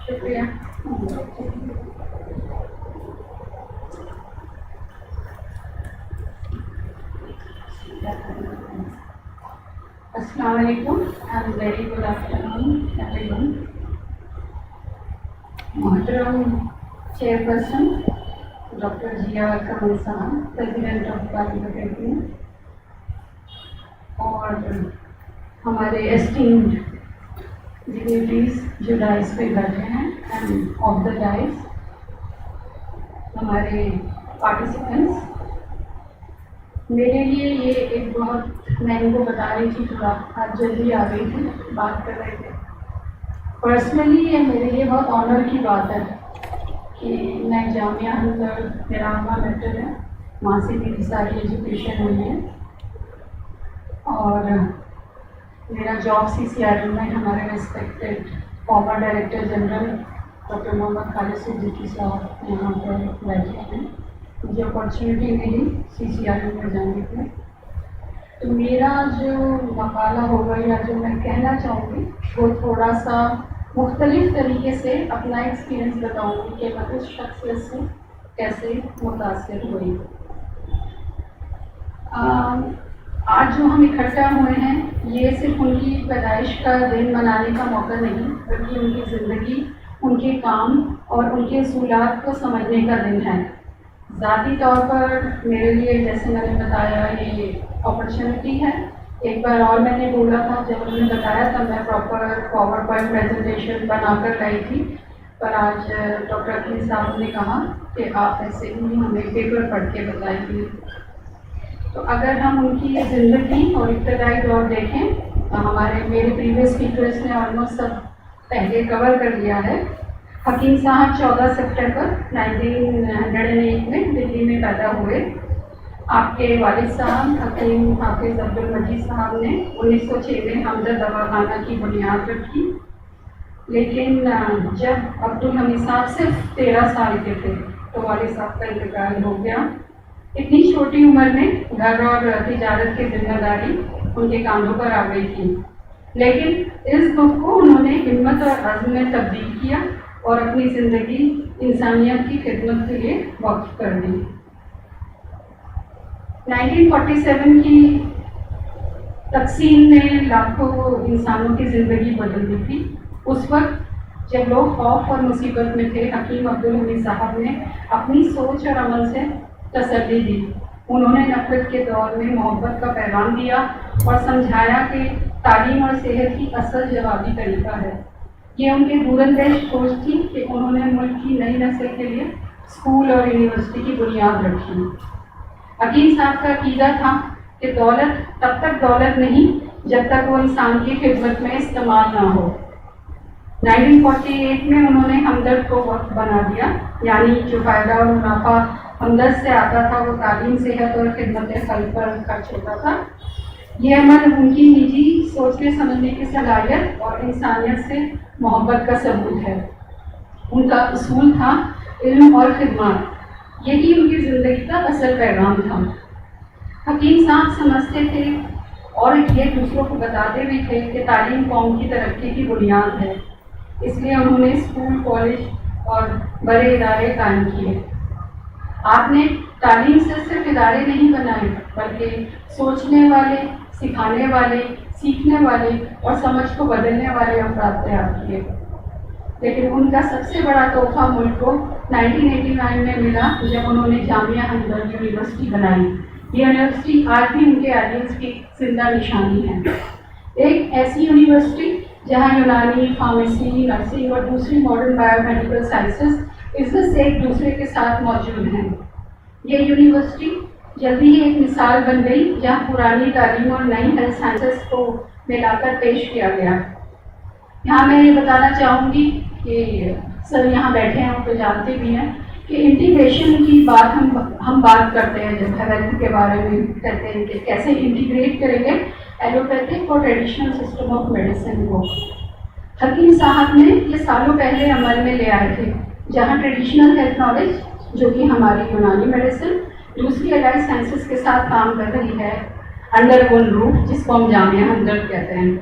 شکریہ. السلام علیکم and very good afternoon every one. محترم چیئرپرسن ڈاکٹر ضیا کمل صاحب, پریزیڈنٹ آف پارلیمنٹ, اور ہمارے اسٹیمڈ ڈگنیٹریز جو ڈائز پہ بیٹھے ہیں اینڈ آف دا ڈائز, ہمارے پارٹیسپینٹس. میرے لیے یہ ایک بہت, میں ان کو بتا رہی تھی, تھوڑا آج جلدی آ گئی تھی, بات کر رہے تھے. پرسنلی یہ میرے لیے بہت آنر کی بات ہے کہ میں جامعہ اندر, میرا الما میٹر ہے, وہاں سے میری ساری ایجوکیشن ہوئی ہے, اور میرا جاب CCRM میں ہمارے respected former director general doctor Mohammad Khalid Siddiqui صاحب یہاں پر بیٹھے ہیں. مجھے اپارچونیٹی ملی CCRM میں جانے کی. تو میرا جو مقالہ ہوگا یا جو میں کہنا چاہوں گی وہ تھوڑا سا مختلف طریقے سے اپنا ایکسپیرئنس بتاؤں گی کہ میں اس شخصیت سے کیسے متاثر ہوئی. آج جو ہم اکٹھا ہوئے ہیں یہ صرف ان کی پیدائش کا دن منانے کا موقع نہیں, بلکہ ان کی زندگی, ان کے کام اور ان کے اصولات کو سمجھنے کا دن ہے. ذاتی طور پر میرے لیے, جیسے میں نے بتایا, یہ اپرچونیٹی ہے. ایک بار اور میں نے بولا تھا, جب انہوں نے بتایا تھا میں پراپر پاور پوائنٹ پریزنٹیشن بنا کر لائی تھی, پر آج ڈاکٹر عقیل صاحب نے کہا کہ آپ ایسے ہی ہمیں پیپر پڑھ کے بتائیں گے. تو اگر ہم ان کی زندگی اور ابتدائی دور دیکھیں, میرے پریویس اسپیکرس نے آلموسٹ سب پہلے کور کر لیا ہے. حکیم صاحب 14 سپٹمبر 1908 میں دلی میں پیدا ہوئے. آپ کے والد صاحب حکیم حافظ عبدالمجید صاحب نے 1906 میں ہمدرد دواخانہ کی بنیاد رکھی. لیکن جب عبدالحمید صاحب صرف 13 سال کے تھے تو والد صاحب کا انتقال ہو گیا. اتنی چھوٹی عمر میں گھر اور تجارت کی ذمہ داری ان کے کاندھوں پر آ گئی تھی, لیکن اس دکھ کو انہوں نے ہمت اور عزم میں تبدیل کیا اور اپنی زندگی انسانیت کی خدمت کے لیے وقف کر دی. 1947 کی تقسیم نے لاکھوں انسانوں کی زندگی بدل دی تھی. اس وقت جب لوگ خوف اور مصیبت میں تھے, حکیم عبدالحمید صاحب نے اپنی سوچ اور عمل سے تسلی دی. انہوں نے نفرت کے دور میں محبت کا پیغام دیا اور سمجھایا کہ تعلیم اور صحت کی اصل جوابی طریقہ ہے. یہ ان کی دور اندیش سوچ تھی کہ انہوں نے ملک کی نئی نسل کے لیے اسکول اور یونیورسٹی کی بنیاد رکھی. حکیم صاحب کا عقیدہ تھا کہ دولت تب تک دولت نہیں جب تک وہ انسان کی خدمت میں استعمال نہ ہو. 1948 میں انہوں نے ہمدرد کو وقف بنا دیا, یعنی جو فائدہ اور منافع ہمدرد سے آتا تھا وہ تعلیم, صحت اور خدمت خلق پر خرچ ہوتا تھا. یہ عمل ان کی نجی سوچ کے سمجھنے کی صلاحیت اور انسانیت سے محبت کا ثبوت ہے. ان کا اصول تھا علم اور خدمات, یہی ان کی زندگی کا اصل پیغام تھا. حکیم صاحب سمجھتے تھے اور یہ دوسروں کو بتاتے بھی تھے کہ تعلیم قوم کی ترقی کی بنیاد ہے. اس لیے انہوں نے اسکول, کالج اور بڑے ادارے قائم کیے. آپ نے تعلیم سے صرف ادارے نہیں بنائے بلکہ سوچنے والے, سکھانے والے, سیکھنے والے اور سمجھ کو بدلنے والے افراد تیار کیے. لیکن ان کا سب سے بڑا تحفہ ملک کو 1989 میں ملا جب انہوں نے جامعہ ہمدرد یونیورسٹی بنائی. یہ یونیورسٹی آج بھی ان کے آئیڈیلز کی زندہ نشانی ہے. ایک ایسی یونیورسٹی جہاں یونانی, فارمیسی, نرسنگ اور دوسری ماڈرن بایو میڈیکل سائنسز عزت سے ایک دوسرے کے ساتھ موجود ہیں. یہ یونیورسٹی جلدی ہی ایک مثال بن گئی جہاں پرانی تعلیم اور نئی ہیلتھ سائنسز کو ملا کر پیش کیا گیا. یہاں میں یہ بتانا چاہوں گی کہ سر یہاں بیٹھے ہیں تو جانتے بھی ہیں کہ انٹیگریشن کی بات ہم بات کرتے ہیں جب ہیلتھ کے بارے میں کہتے ہیں کہ کیسے انٹیگریٹ کریں گے ایلوپیتھک اور ٹریڈیشنل سسٹم آف میڈیسن کو. حکیم صاحب نے یہ سالوں پہلے عمل میں لے آئے تھے, جہاں ٹریڈیشنل ہیلتھ نالج جو کہ ہماری یونانی میڈیسن دوسری الائڈ سائنسز کے ساتھ کام کر رہی ہے انڈر ون روف, جس کو ہم جامعہ ہمدرد کہتے ہیں.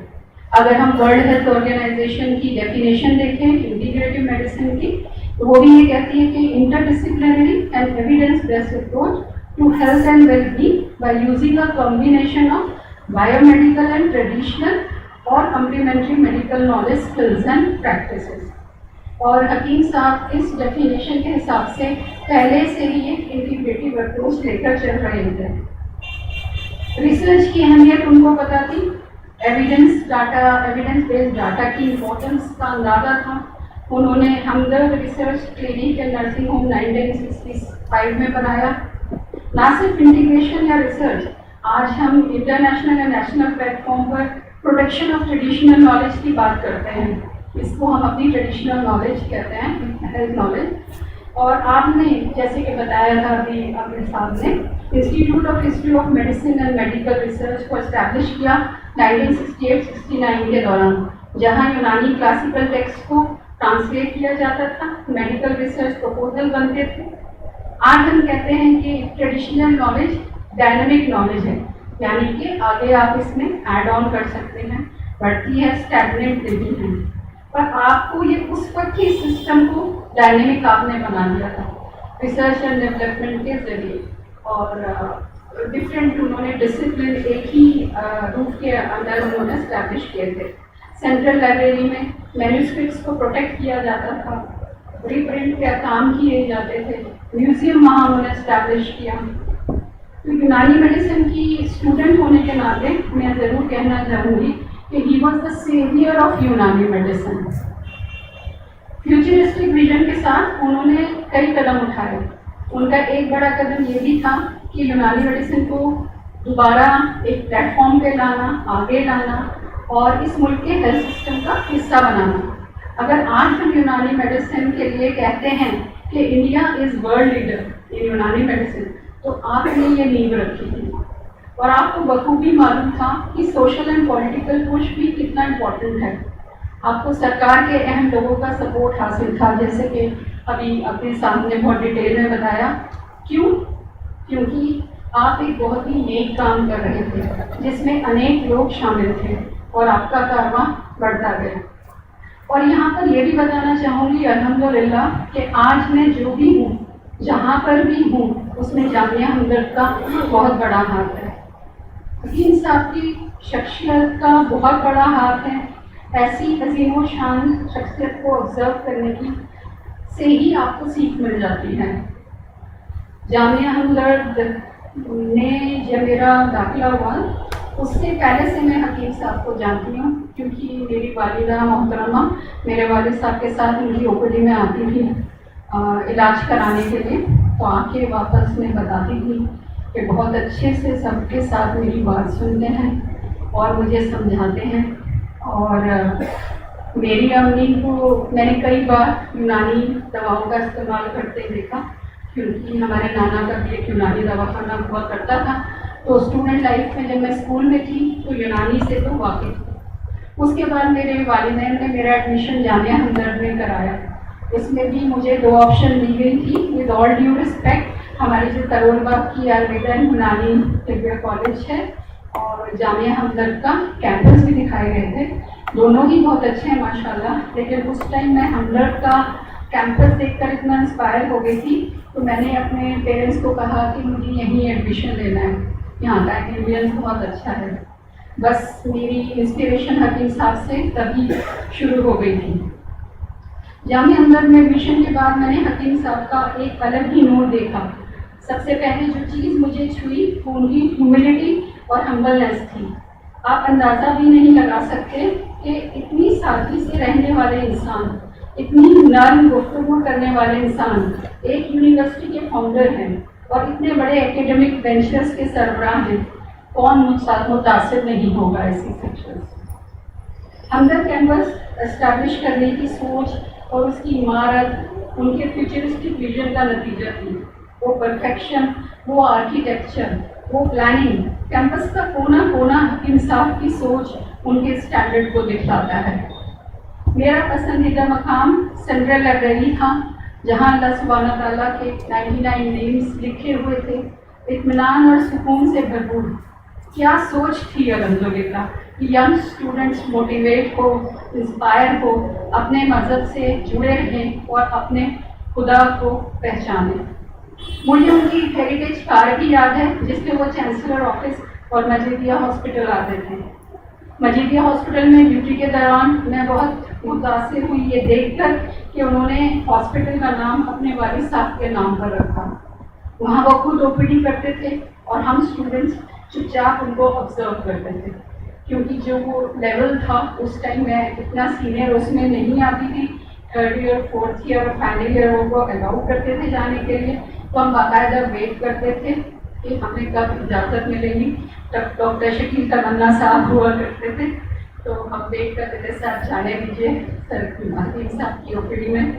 اگر ہم ورلڈ ہیلتھ آرگنائزیشن کی ڈیفینیشن دیکھیں انٹیگریٹو میڈیسن کی، تو وہ بھی یہ کہتی ہے کہ interdisciplinary and evidence based approach to health and well being by using a combination of biomedical and traditional اور complementary medical knowledge skills and practices. اور حکیم صاحب اس ڈیفینیشن کے حساب سے پہلے سے ہی ایک انٹیگریٹو اپروچ لے کر چل رہے تھے. ریسرچ کی اہمیت ان کو پتہ تھی، ایویڈنس بیسڈ ڈاٹا کی امپورٹنس کا اندازہ تھا. انہوں نے Hamdard research clinic and nursing home 1965 میں بنایا. نہ صرف انٹیگریشن یا ریسرچ، آج ہم انٹرنیشنل یا national plate form per protection of traditional knowledge کی بات کرتے ہیں. اس کو ہم اپنی ٹریڈیشنل نالج کہتے ہیں، ہیلتھ نالج. اور آپ نے جیسے کہ بتایا تھا ابھی عامر صاحب نے، institute of history of medicine and medical research کو اسٹیبلش کیا 1968-69 کے دوران، جہاں یونانی کلاسیکل ٹیکسٹ کو ٹرانسلیٹ کیا جاتا تھا، میڈیکل ریسرچ پروپوزل بنتے تھے. آج ہم کہتے ہیں کہ ٹریڈیشنل نالج ڈائنامک نالج ہے، یعنی کہ آگے آپ اس میں ایڈ آن کر سکتے ہیں، بڑھتی ہے، اسٹیگننٹ نہیں ہے. پر آپ کو یہ اس وقت ہی سسٹم کو ڈائنامک آپ نے بنا دیا تھا ریسرچ اینڈ ڈیولپمنٹ کے ذریعے. اور ڈفرینٹ انہوں نے ڈسپلن ایک ہی روف کے اندر انہوں نے اسٹیبلش کیے تھے. سینٹرل لائبریری میں مینوسکرپٹس کو پروٹیکٹ کیا جاتا تھا، ری پرنٹ کے کام کیے جاتے تھے، میوزیم وہاں انہوں نے اسٹیبلش کیا. تو یونانی میڈیسن کی اسٹوڈنٹ ہونے کے ناطے میں ضرور کہنا چاہوں گی کہ he was the severe of یونانی میڈیسن. فیوچرسٹک ویژن کے ساتھ انہوں نے کئی قدم اٹھائے. ان کا ایک بڑا قدم یہ بھی تھا کہ یونانی میڈیسن کو دوبارہ ایک پلیٹ فارم پہ لانا، آگے لانا اور اس ملک کے ہیلتھ سسٹم کا حصہ بنانا. اگر آج ہم یونانی میڈیسن کے لیے کہتے ہیں کہ India is world leader in یونانی میڈیسن، تو آپ نے یہ نیو رکھی تھی. اور آپ کو بخوبی معلوم تھا کہ سوشل اینڈ پولیٹیکل پش بھی کتنا امپورٹنٹ ہے. آپ کو سرکار کے اہم لوگوں کا سپورٹ حاصل تھا، جیسے کہ ابھی اپنے سامنے بہت ڈیٹیل میں بتایا. کیوں؟ کیونکہ آپ ایک بہت ہی نیک کام کر رہے تھے جس میں انیک لوگ شامل تھے اور آپ کا کارواں بڑھتا گیا. اور یہاں پر یہ بھی بتانا چاہوں گی الحمدللہ کہ آج میں جو بھی ہوں، جہاں پر بھی ہوں، اس میں جامعہ ہمدرد کا بہت بڑا ہاتھ ہے. حکیم صاحب کی شخصیت کا بہت بڑا ہاتھ ہے. ایسی عظیم و شان شخصیت کو آبزرو کرنے کی سے ہی آپ کو سیکھ مل جاتی ہے. جامعہ ہمدرد نے جب میرا داخلہ ہوا، اس سے پہلے سے میں حکیم صاحب کو جانتی ہوں، کیونکہ میری والدہ محترمہ میرے والد صاحب کے ساتھ ان کی اوپیڈی میں آتی تھی علاج کرانے کے لیے. تو آ کے واپس میں بتاتی تھی کہ بہت اچھے سے سب کے ساتھ میری بات سنتے ہیں اور مجھے سمجھاتے ہیں. اور میری امی کو میں نے کئی بار یونانی دواؤں کا استعمال کرتے دیکھا، کیونکہ ہمارے نانا کا بھی ایک یونانی دواخانہ ہوا کرتا تھا. تو اسٹوڈنٹ لائف میں جب میں اسکول میں تھی تو یونانی سے تو واقف تھی. اس کے بعد میرے والدین نے میرا ایڈمیشن جامعہ ہمدرد میں کرایا. اس میں بھی مجھے 2 آپشن دی گئی تھی. ود آل ڈیو رسپیکٹ، ہماری جو کرول باغ کی المیڈا یونانی طبیہ کالج ہے اور جامعہ ہمدرد کا کیمپس بھی دکھائے گئے تھے. دونوں ہی بہت اچھے ہیں ماشاءاللہ. لیکن اس ٹائم میں ہمدرد کا کیمپس دیکھ کر اتنا انسپائر ہو گئی تھی، تو میں نے اپنے پیرنٹس کو کہا کہ مجھے یہیں ایڈمیشن لینا ہے، یہاں کا ایمبینس بہت اچھا ہے. بس میری انسپریشن حکیم صاحب سے تبھی شروع ہو گئی تھی. جامعہ ہمدرد میں ایڈمیشن کے بعد میں نے حکیم صاحب کا ایک الگ ہی نور دیکھا. سب سے پہلے جو چیز مجھے چھوئی وہ ان کی ہیوملٹی اور ہمبلنس تھی. آپ اندازہ بھی نہیں لگا سکتے کہ اتنی سادگی سے رہنے والے انسان، اتنی نرم گفتگو کرنے والے انسان ایک یونیورسٹی کے فاؤنڈر ہیں اور اتنے بڑے ایکیڈمک وینچرز کے سربراہ ہیں. کون متاثر نہیں ہوگا ایسی سیکشن سے. ہمدرد کیمپس اسٹیبلش کرنے کی سوچ اور اس کی عمارت ان کے فیوچرسٹک ویژن کا نتیجہ تھی. وہ پرفیکشن، وہ آرکیٹیکچر، وہ پلاننگ، کیمپس کا کونا کونا حکیم صاحب کی سوچ ان کے اسٹینڈرڈ کو دکھلاتا ہے. میرا پسندیدہ مقام سینٹرل لائبریری تھا، جہاں اللہ سبحانہ تعالیٰ کے 99 نیمز لکھے ہوئے تھے. اطمینان اور سکون سے بھرپور. کیا سوچ تھی الحمدللہ. ینگ اسٹوڈنٹس موٹیویٹ ہو، انسپائر ہو، اپنے مذہب سے جڑے رہیں اور اپنے خدا کو پہچانیں۔ مجھے ان کی ہیریٹیج کارڈ بھی یاد ہے جس میں وہ چانسلر آفس اور مجیدیہ ہاسپٹل آتے تھے۔ مجیدیہ ہاسپٹل میں ڈیوٹی کے دوران میں بہت متاثر ہوئی یہ دیکھ کر کہ انہوں نے ہاسپٹل کا نام اپنے والد صاحب کے نام پر رکھا۔ وہاں وہ خود او پی ڈی کرتے تھے اور ہم اسٹوڈنٹس چپ چاپ ان کو آبزرو کرتے تھے، کیونکہ جو وہ لیول تھا اس ٹائم میں اتنا سینئر اس میں نہیں آتی تھی، تھرڈ ایئر، فورتھ ایئر اور فائنل ایئر وہ کو الاؤ کرتے تھے جانے کے لیے، تو ہم باقاعدہ ویٹ کرتے تھے کہ ہمیں کب اجازت ملے گی۔ تب ڈاکٹر شکیل تمنا صاحب ہوا کرتے تھے تو ہم ویٹ کرتے تھے، سر جانے دیجیے سر حکیم صاحب کی او پی ڈی میں۔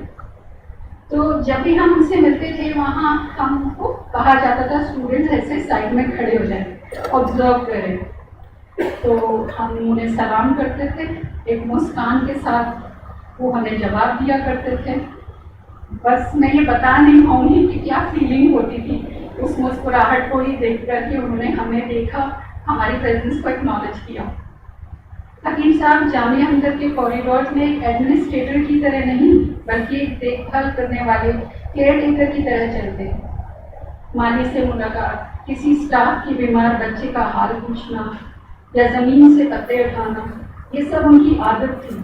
تو جب بھی ہم ان سے ملتے تھے وہاں ہم کو کہا جاتا تھا اسٹوڈنٹس ایسے سائڈ میں کھڑے ہو جائیں، آبزرو کریں، تو ہم انہیں سلام کرتے تھے ایک مسکان کے ساتھ، وہ ہمیں جواب دیا کرتے تھے۔ بس میں یہ بتا نہیں پاؤں گی کہ کیا فیلنگ ہوتی تھی اس مسکراہٹ کو ہی دیکھ کر کہ انہوں نے ہمیں دیکھا، ہماری پریزنس کو اکنالج کیا۔ حکیم صاحب جامعہ ہمدرد کے کوریڈورز میں ایک ایڈمنسٹریٹر کی طرح نہیں بلکہ ایک دیکھ بھال کرنے والے کیئر ٹیکر کی طرح چلتے۔ مالی سے ملاقات، کسی اسٹاف کی بیمار بچے کا حال پوچھنا یا زمین سے پتے اٹھانا، یہ سب ان کی عادت تھی،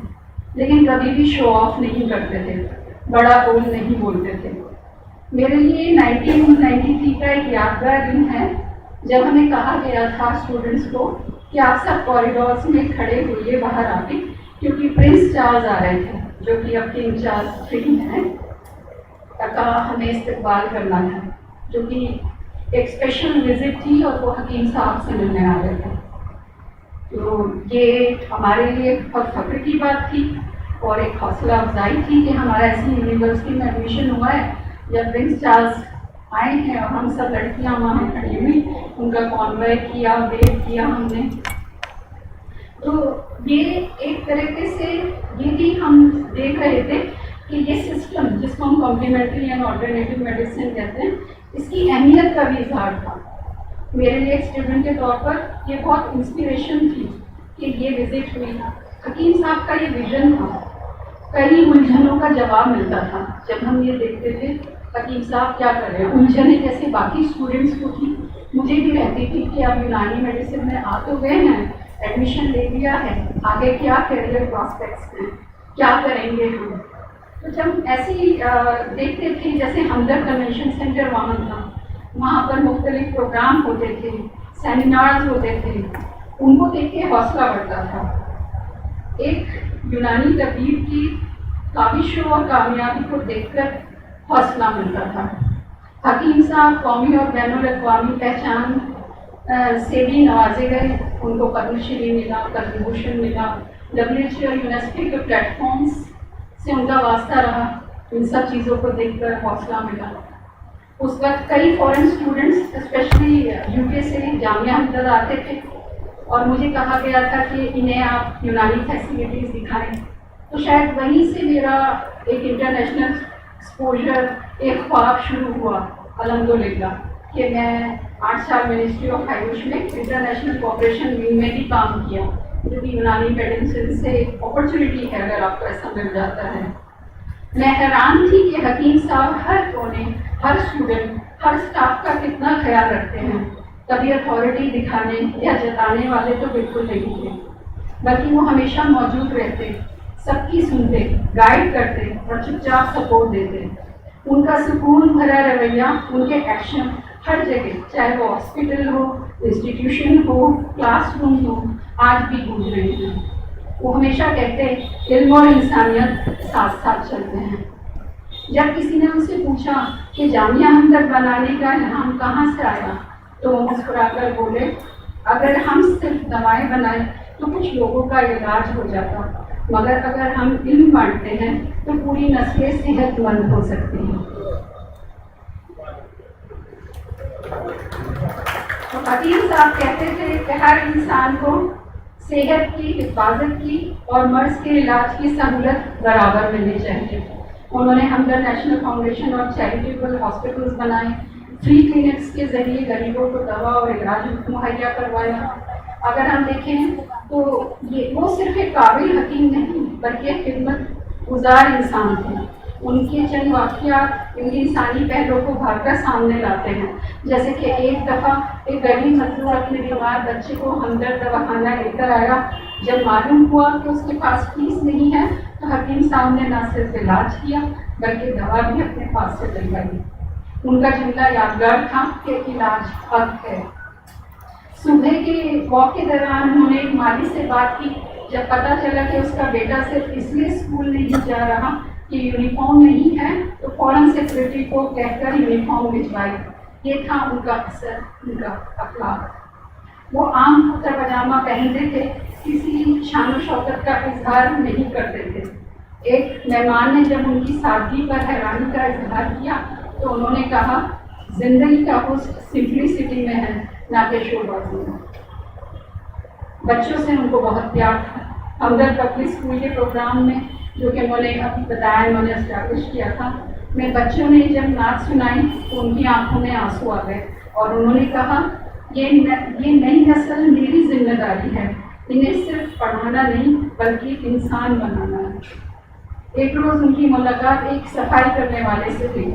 لیکن کبھی بھی شو آف نہیں کرتے تھے، بڑا بول نہیں بولتے تھے۔ میرے لیے 1993 کا ایک یادگار دن ہے جب ہمیں کہا گیا تھا اسٹوڈنٹس کو کہ آپ سب کوریڈورس میں کھڑے ہوئے باہر آ کے، کیونکہ پرنس چارلز آ رہے تھے جو کہ اب کنگ چارلز 3 ہیں، کا ہمیں استقبال کرنا تھا، جو کہ ایک اسپیشل وزٹ تھی اور وہ حکیم صاحب سے ملنے آ رہے تھے۔ تو یہ ہمارے لیے بہت فخر کی بات تھی اور ایک حوصلہ افزائی تھی کہ ہمارا ایسی یونیورسٹی میں ایڈمیشن ہوا ہے جب پرنس چارلز آئے ہیں اور ہم سب لڑکیاں وہاں کھڑی ہوئی، ان کا کانوائے کیا، ویٹ کیا ہم نے۔ تو یہ ایک طریقے سے یہ بھی ہم دیکھ رہے تھے کہ یہ سسٹم جس کو ہم کمپلیمنٹری اینڈ آلٹرنیٹیو میڈیسن کہتے ہیں، اس کی اہمیت کا بھی اظہار تھا۔ میرے لیے ایک اسٹوڈنٹ کے طور پر یہ بہت انسپریشن تھی کہ یہ وزٹ ہوئی۔ حکیم صاحب کا یہ ویژن تھا، کئی الجھنوں کا جواب ملتا تھا جب ہم یہ دیکھتے تھے حکیم صاحب کیا کر رہے ہیں۔ الجھنیں جیسے باقی اسٹوڈنٹس کو تھی، مجھے بھی رہتی تھی کہ اب یونانی میڈیسن میں آ تو گئے ہیں، ایڈمیشن لے لیا ہے، آگے کیا کیریئر پراسپیکٹس ہیں، کیا کریں گے ہم۔ تو جب ایسے ہی دیکھتے تھے، جیسے ہمدرد کنونشن سینٹر وہاں تھا، وہاں پر مختلف پروگرام ہوتے تھے، سیمینارز ہوتے تھے، ان کو دیکھ کے حوصلہ بڑھتا تھا۔ ایک یونانی طبیب کی کاوشوں اور کامیابی کو دیکھ کر حوصلہ ملتا تھا۔ حکیم صاحب قومی اور بین الاقوامی پہچان سے بھی نوازے گئے، ان کو پدم شری ملا، پدم بھوشن ملا، WHO اور یونیورسٹی کے پلیٹ فارمس سے ان کا واسطہ رہا۔ ان سب چیزوں کو دیکھ کر حوصلہ ملا۔ اس وقت کئی فورن اسٹوڈنٹس اسپیشلی UK سے جامعہ ہمدرد آتے تھے اور مجھے کہا گیا تھا کہ انہیں آپ یونانی فیسلٹیز دکھائیں، تو شاید وہیں سے میرا ایک انٹرنیشنل ایکسپوجر، ایک خواب شروع ہوا الحمدللہ، کہ میں 8 سال منسٹری آف آیوش میں انٹرنیشنل کوآپریشن ونگ میں بھی کام کیا، جو کہ یونانی میڈیسن سے ایک اپرچونیٹی ہے اگر آپ کو ایسا مل جاتا ہے۔ میں حیران تھی کہ حکیم صاحب ہر کونے، ہر اسٹوڈنٹ، ہر اسٹاف کا کتنا خیال رکھتے ہیں۔ کبھی اتھارٹی دکھانے یا جتانے والے تو بالکل نہیں تھے، بلکہ وہ ہمیشہ موجود رہتے، سب کی سنتے، گائیڈ کرتے اور چپ چاپ سپورٹ دیتے۔ ان کا سکون بھرا رویہ، ان کے ایکشن ہر جگہ، چاہے وہ ہاسپٹل ہو، انسٹیٹیوشن ہو، کلاس روم ہو، آج بھی گونج رہے ہیں۔ وہ ہمیشہ کہتے علم اور انسانیت ساتھ ساتھ چلتے ہیں۔ جب کسی نے ان سے پوچھا کہ جامعہ ہمدرد بنانے کا الہام کہاں سے آیا، تو وہ مسکرا کر بولے، اگر ہم صرف دوائیں بنائیں تو کچھ لوگوں کا علاج ہو جاتا، مگر اگر ہم علم بانٹتے ہیں تو پوری نسلیں صحت مند ہو سکتی ہیں۔ تو حکیم صاحب کہتے تھے کہ ہر انسان کو صحت کی حفاظت کی اور مرض کے علاج کی سہولت برابر ملنی چاہیے۔ انہوں نے ہمدرد نیشنل فاؤنڈیشن اور چیریٹیبل ہاسپٹلز بنائے، فری کلینکس کے ذریعے غریبوں کو دوا اور علاج مہیا کروایا۔ اگر ہم دیکھیں تو وہ صرف ایک قابل حکیم نہیں بلکہ خدمت گزار انسان تھے. ان کے چند واقعات ان انسانی پہلو کو بھر کر سامنے لاتے ہیں. جیسے کہ ایک دفعہ ایک غریب مزدور اپنے بیمار بچے کو ہمدرد دواخانہ لے کر آیا. جب معلوم ہوا کہ اس کے پاس فیس نہیں ہے تو حکیم صاحب نے نہ صرف علاج کیا بلکہ دوا بھی اپنے پاس سے دلوائی. ان کا جملہ یادگار تھا کہ علاج حق ہے. صبح کے واک کے دوران انہوں نے ایک مالی سے بات کی. جب پتہ چلا کہ اس کا بیٹا صرف اس لیے اسکول نہیں جا رہا کہ یونیفارم نہیں ہے تو فوراً سیکورٹی کو کہہ کر یونیفارم بھجوائی. یہ تھا ان کا اثر، ان کا اخلاق. وہ عام کرتا پاجامہ پہنتے تھے، کسی شان و شوکت کا اظہار نہیں کرتے تھے. ایک مہمان نے جب ان کی سادگی پر حیرانی کا اظہار کیا تو انہوں نے کہا زندگی کا حسن سمپلسٹی میں ہے نہ کہ شور بازی میں. بچوں سے ان کو بہت پیار تھا. ہمدرد پبلک اسکول کے پروگرام میں جو کہ انہوں نے ابھی بتایا انہوں نے اسٹیبلش کیا تھا میں بچوں نے جب نعت سنائی تو ان کی آنکھوں میں آنسو آ گئے اور انہوں نے کہا یہ نئی نسل میری ذمہ داری ہے. انہیں صرف پڑھانا نہیں بلکہ انسان بنانا ہے. ایک روز ان کی ملاقات ایک صفائی کرنے والے سے ہوئی.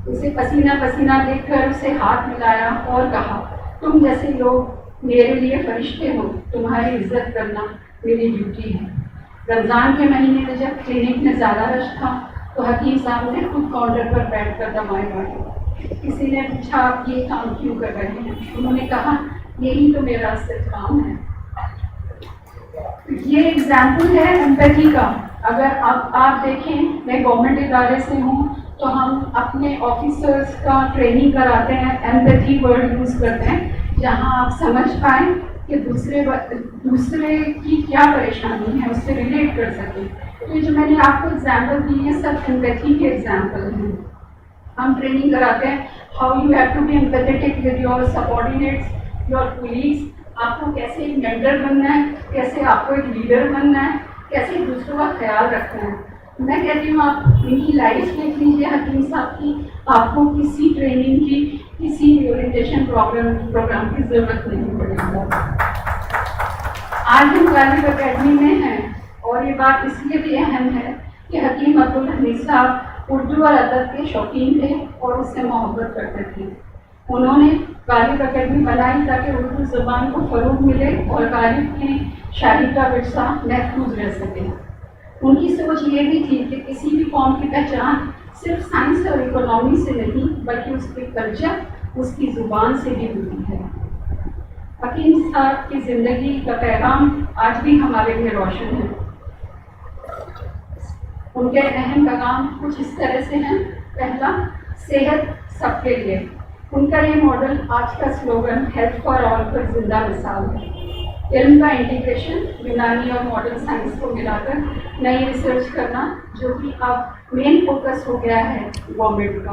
اسے پسینہ پسینہ دیکھ کر اسے ہاتھ ملایا اور کہا تم جیسے لوگ میرے لیے فرشتے ہو، تمہاری عزت کرنا میری ڈیوٹی ہے. رمضان کے مہینے میں جب کلینک میں زیادہ رش تھا تو حکیم صاحب نے خود کاؤنٹر پر بیٹھ کر دوائیں بانٹی. کسی نے پوچھا آپ یہ کام کیوں کر رہے ہیں؟ انہوں نے کہا یہی تو میرا صرف کام ہے. یہ ایگزامپل ہے ایمپیتھی کا. اگر آپ دیکھیں میں گورنمنٹ ادارے سے ہوں تو ہم اپنے آفیسرس کا ٹریننگ کراتے ہیں، ایمپیتھی ورڈ یوز کرتے ہیں جہاں آپ سمجھ پائیں کہ دوسرے کی کیا پریشانی ہے، اس سے ریلیٹ کر سکیں. تو یہ جو میں نے آپ کو ایگزامپل دی ہے سب ایمپیتھی کے ایگزامپل ہیں. ہم ٹریننگ کراتے ہیں how you have to be empathetic with your subordinates, your colleagues. آپ کو کیسے ایک مینٹر بننا ہے، کیسے آپ کو ایک لیڈر بننا ہے، کیسے دوسروں کا خیال رکھنا ہے. میں کہتی ہوں آپ ان کی لائف دیکھ لیجیے حکیم صاحب کی، آپ کو کسی ٹریننگ کی کسی اورینٹیشن پروگرام کی ضرورت نہیں پڑے گی. آج ہم غالب اکیڈمی میں ہیں اور یہ بات اس لیے بھی اہم ہے کہ حکیم عبدالحمید صاحب اردو اور ادب کے شوقین تھے اور اس سے محبت کرتے تھے. انہوں نے غالب اکیڈمی بنائی تاکہ اردو زبان کو فروغ ملے اور غالب کی شاعری کا ورثہ محفوظ رہ سکے. ان کی سوچ یہ بھی تھی کہ کسی بھی قوم کی پہچان صرف سائنس اور اکنامی سے نہیں بلکہ اس کے کلچر، اس کی زبان سے بھی ہوتی ہے. حکیم صاحب کی زندگی کا پیغام آج بھی ہمارے لیے روشن ہے. ان کے اہم پیغام کچھ اس طرح سے ہیں. پہلا، صحت سب کے لیے. ان کا یہ ماڈل آج کا سلوگن ہیلتھ فار آل پر زندہ مثال ہے. علم کا انٹیگریشن، یونانی اور ماڈرن سائنس کو ملا کر نئی ریسرچ کرنا جو کہ اب مین فوکس ہو گیا ہے گورنمنٹ کا.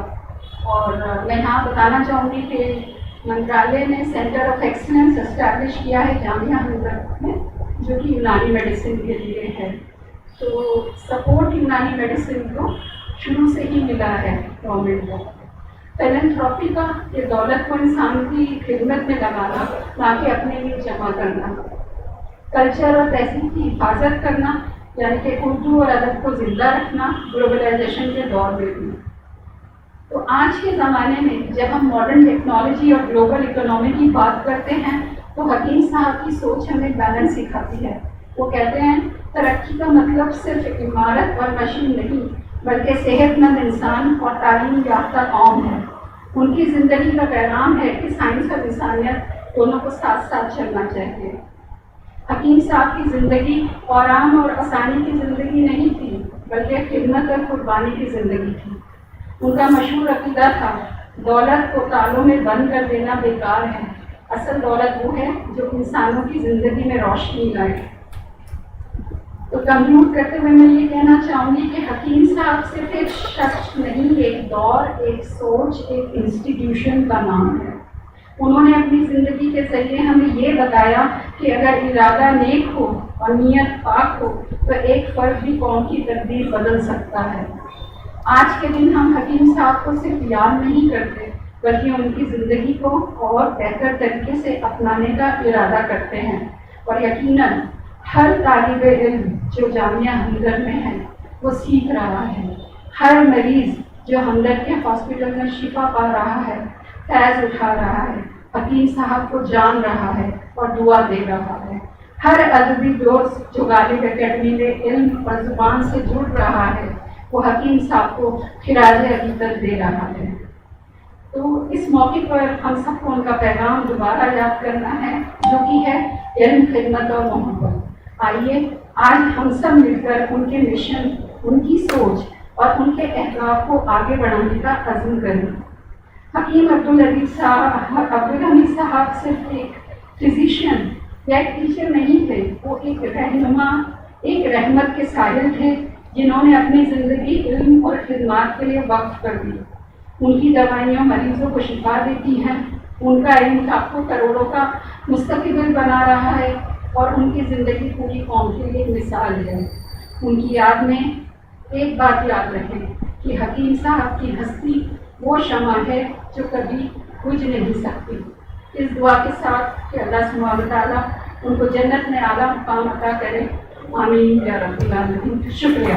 اور میں یہاں بتانا چاہوں گی کہ منترالیہ نے سینٹر آف ایکسلنس اسٹیبلش کیا ہے جامعہ ہمدرد میں جو کہ یونانی میڈیسن کے لیے ہے. تو سپورٹ یونانی میڈیسن کو شروع سے ہی ملا ہے گورنمنٹ کو. فیلنتھراپی کا یہ دولت کو انسان کی خدمت میں لگانا نہ کہ اپنے لیے جمع کرنا. کلچر اور تہذیب کی حفاظت کرنا یعنی کہ اردو اور ادب کو زندہ رکھنا گلوبلائزیشن کے دور میں بھی. تو آج کے زمانے میں جب ہم ماڈرن ٹیکنالوجی اور گلوبل اکنامی کی بات کرتے ہیں تو حکیم صاحب کی سوچ ہمیں بیلنس سکھاتی ہے. وہ کہتے ہیں ترقی کا مطلب صرف عمارت اور مشین نہیں بلکہ صحت مند انسان اور تعلیم یافتہ قوم ہے. ان کی زندگی کا پیغام ہے کہ سائنس اور انسانیت دونوں کو ساتھ ساتھ چلنا چاہیے. حکیم صاحب کی زندگی آرام اور آسانی کی زندگی نہیں تھی بلکہ خدمت اور قربانی کی زندگی تھی. ان کا مشہور عقیدہ تھا دولت کو تالوں میں بند کر دینا بیکار ہے، اصل دولت وہ ہے جو انسانوں کی زندگی میں روشنی لائے. تو کنکلوڈ کرتے ہوئے میں یہ کہنا چاہوں گی کہ حکیم صاحب صرف ایک شخص نہیں، ایک دور، ایک سوچ، ایک انسٹیٹیوشن کا نام ہے. انہوں نے اپنی زندگی کے ذریعے ہمیں یہ بتایا کہ اگر ارادہ نیک ہو اور نیت پاک ہو تو ایک فرد بھی قوم کی تقدیر بدل سکتا ہے. آج کے دن ہم حکیم صاحب کو صرف یاد نہیں کرتے بلکہ ان کی زندگی کو اور بہتر طریقے سے اپنانے کا ارادہ کرتے ہیں. اور یقیناً ہر طالب علم جو جامعہ ہمدرد میں ہے وہ سیکھ رہا ہے، ہر مریض جو ہمدرد کے ہاسپٹل میں شفا پا رہا ہے، فیض اٹھا رہا ہے، حکیم صاحب کو جان رہا ہے اور دعا دے رہا ہے، ہر ادبی دوست جو غالب اکیڈمی میں علم اور زبان سے جڑ رہا ہے وہ حکیم صاحب کو خراج عقیدت دے رہا ہے۔ تو اس موقع پر ہم سب کو ان کا پیغام دوبارہ یاد کرنا ہے، جو کہ ہے علم، خدمت اور محبت۔ آئیے آج ہم سب مل کر ان کے مشن، ان کی سوچ اور ان کے اہداف کو آگے بڑھانے کا عزم کریں۔ حکیم عبدالحمید صاحب صرف ایک فزیشین یا ایک ٹیچر نہیں تھے، وہ ایک رہنما، ایک رحمت کے سائل تھے جنہوں نے اپنی زندگی علم اور خدمات کے لیے وقف کر دی۔ ان کی دوائیاں مریضوں کو شفا دیتی ہیں، ان کا علم لاکھوں کروڑوں کا مستقبل بنا رہا ہے اور ان کی زندگی پوری قوم کے لیے مثال ہے۔ ان کی یاد میں ایک بات یاد رکھیں کہ حکیم صاحب کی ہستی وہ شمع ہے جو کبھی بجھ نہیں سکتی۔ اس دعا کے ساتھ کہ اللہ سبحانہ وتعالیٰ ان کو جنت میں اعلیٰ مقام عطا کرے، آمین یا رب العالمین۔ شکریہ۔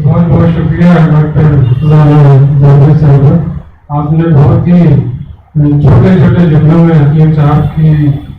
بہت بہت شکریہ ڈاکٹر جاوید صاحب، آپ نے بہت ہی چھوٹے چھوٹے جملوں میں حکیم صاحب کی